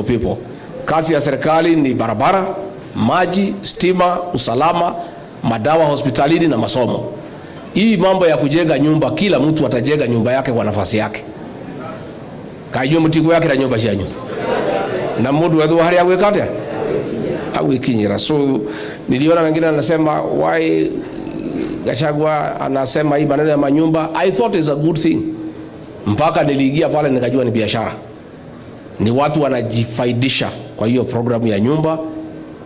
people. Kazi ya serikali ni barabara, maji, stima, usalama, madawa hospitalini na masomo. Hii mambo ya kujenga nyumba, kila mtu atajenga nyumba yake kwa nafasi yake. Kajua mtiko yake na nyumba ya nyumba. Na mudu wetu hali yawe kate. Awe kinyira. So niliona wengine anasema why Gachagua anasema hii maneno ya manyumba. I thought it's a good thing. Mpaka niliingia pale nikajua ni biashara. Ni watu wanajifaidisha kwa hiyo programu ya nyumba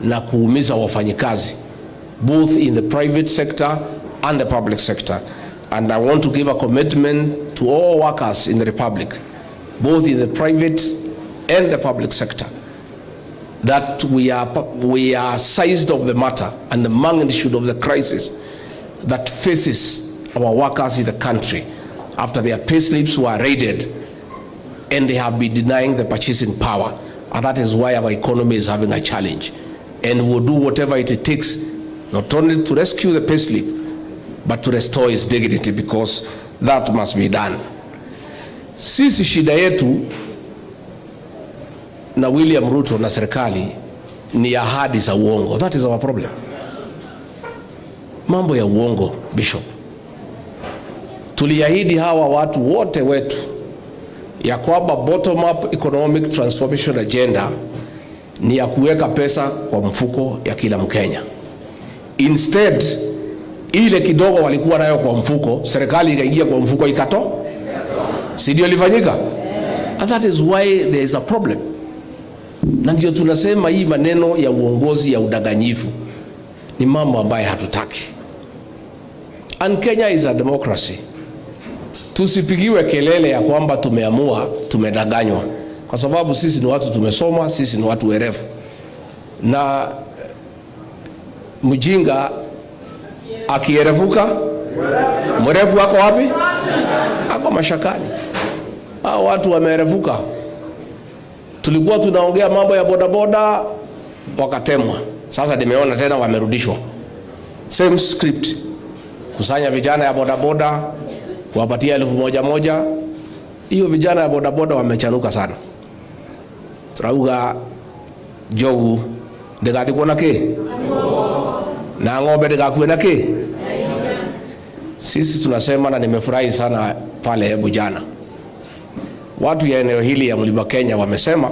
na kuumiza wafanyikazi, both in the private sector and the public sector. And I want to give a commitment to all workers in the republic, both in the private and the public sector, that we are seized of the matter and the magnitude of the crisis that faces our workers in the country after their pay slips were raided and they have been denying the purchasing power. And that is why our economy is having a challenge. And we'll do whatever it takes, not only to rescue the pay slip, but to restore its dignity, because that must be done. Sisi shida yetu na William Ruto na serikali ni ahadi za uongo. That is our problem. Mambo ya uongo, Bishop. Tuliahidi hawa watu wote wetu ya kwamba bottom up economic transformation agenda ni ya kuweka pesa kwa mfuko ya kila Mkenya. Instead, ile kidogo walikuwa nayo kwa mfuko, serikali ikaingia kwa mfuko ikato. Si ndio ilifanyika? And that is why there is a problem. Na ndio tunasema hii maneno ya uongozi ya udanganyifu ni mambo ambayo hatutaki. And Kenya is a democracy. Tusipigiwe kelele ya kwamba tumeamua, tumedanganywa. Kwa sababu sisi ni watu tumesoma, sisi ni watu werevu. Na mjinga akierevuka, mwerevu wako wapi? Ako mashakani. Hao watu wamerevuka. Tulikuwa tunaongea mambo ya bodaboda, wakatemwa. Sasa nimeona tena wamerudishwa. Same script. Kusanya vijana ya bodaboda, kuwapatia 1,100. Hiyo vijana ya bodaboda wamechanuka sana. Trauga jogu ndegati kuona ke na ng'ombe ndegakue na ke. Sisi tunasema, na nimefurahi sana pale Bujana, watu ya eneo hili ya Mlima Kenya wamesema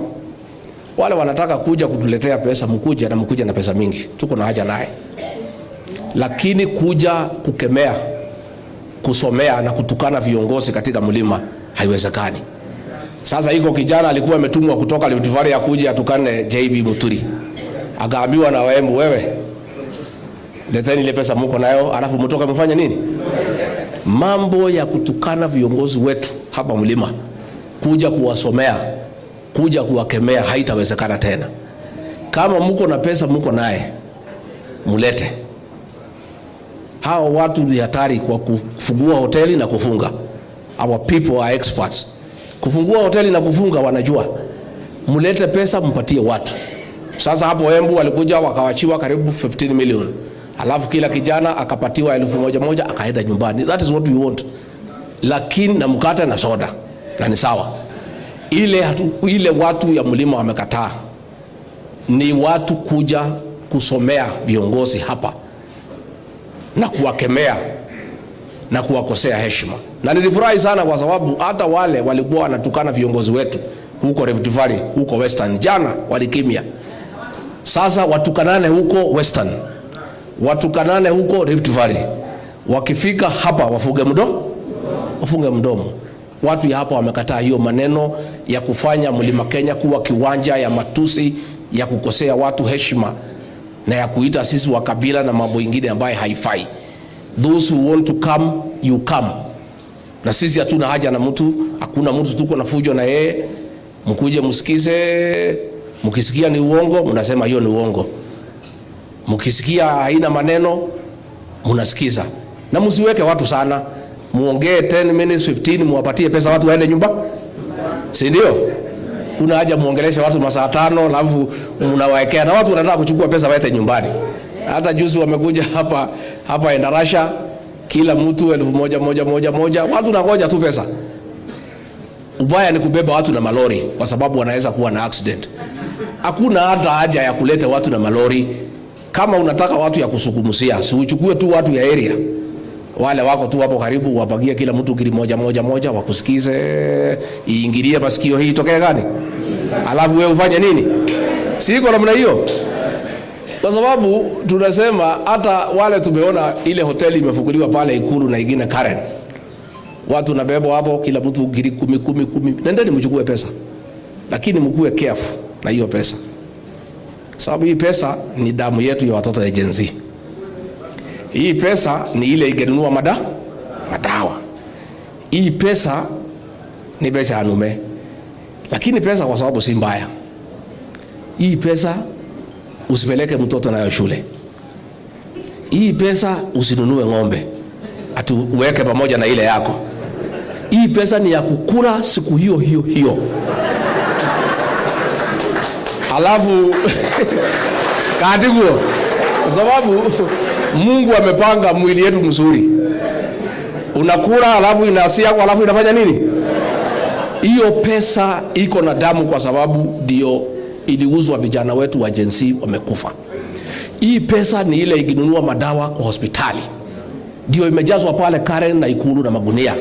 wale wanataka kuja kutuletea pesa, mkuja, na mkuja na pesa mingi, tuko na haja naye. Lakini kuja kukemea, kusomea na kutukana viongozi katika mlima haiwezekani. Sasa iko kijana alikuwa ametumwa kutoka Rift Valley ya kuja atukane JB Muturi. Akaambiwa na waemu, wewe leteni ile pesa mko nayo, alafu mtoka mfanye nini? Mambo ya kutukana viongozi wetu hapa mlima, kuja kuwasomea, kuja kuwakemea haitawezekana tena. Kama mko na pesa mko naye, mulete. Hao watu ni hatari kwa kufungua hoteli na kufunga. Our people are experts. Kufungua hoteli na kufunga wanajua. Mulete pesa mpatie watu. Sasa hapo Embu walikuja wakawachiwa karibu 15 million. Alafu kila kijana akapatiwa 1,100 akaenda nyumbani. That is what we want. Lakini na mkate na soda. Na ni sawa. Ile watu ya mlima wamekataa. Ni watu kuja kusomea viongozi hapa na kuwakemea na kuwakosea heshima. Na nilifurahi sana kwa sababu hata wale walikuwa wanatukana viongozi wetu huko Rift Valley, huko Western, jana walikimya. Sasa watukanane huko Western, watukanane huko Rift Valley. Wakifika hapa wafunge mdomo. Watu ya hapa wamekataa hiyo maneno ya kufanya Mlima Kenya kuwa kiwanja ya matusi, ya kukosea watu heshima, na ya kuita sisi wa kabila na mambo mengine ambayo haifai. Those who want to come, you come. Na sisi hatuna haja na mtu, hakuna mtu tuko na fujo na yeye. Mkuje msikize, mkisikia ni uongo, mnasema hiyo ni uongo. Mkisikia haina maneno, mnasikiza. Na msiweke watu sana, muongee 10 minutes, 15, muwapatie pesa watu waende nyumba. Si ndio? Kuna haja muongeleshe watu masaa 5 alafu mnawaekea, na watu wanataka kuchukua pesa waende nyumbani. Hata juzi wamekuja hapa Endarasha, kila mtu 1,100, watu nangoja tu pesa. Ubaya ni kubeba watu na malori kwa sababu wanaweza kuwa na accident. Hakuna hata haja ya kuleta watu na malori. Kama unataka watu ya kusukumusia, si uchukue tu watu ya area. Wale wako tu hapo karibu, wapagie kila mtu giri moja wakusikize, iingilie masikio hii tokea gani? Alafu wewe ufanye nini? Siko namna hiyo. Kwa sababu tunasema hata wale tumeona ile hoteli imefunguliwa pale Ikulu na ingine Karen. Watu nabebo hapo kila mtu giri 10. Nendeni mchukue pesa. Lakini mkuwe careful na hiyo pesa. Sababu hii pesa ni damu yetu ya watoto ya Gen Z. Hii pesa ni ile ingenunua madawa. Hii pesa ni pesa ya nume. Lakini pesa kwa sababu si mbaya. Hii pesa usipeleke mtoto nayo shule. Hii pesa usinunue ng'ombe ati uweke pamoja na ile yako. Hii pesa ni ya kukula siku hiyo. Alafu kaatiguo, kwa sababu Mungu amepanga mwili yetu mzuri. Unakula alafu inasia kwa alafu inafanya nini? Hiyo pesa iko na damu, kwa sababu ndio iliuzwa vijana wetu wa Gen Z wamekufa. Hii pesa ni ile ikinunua madawa kwa hospitali. Ndio imejazwa pale Karen na Ikulu na magunia.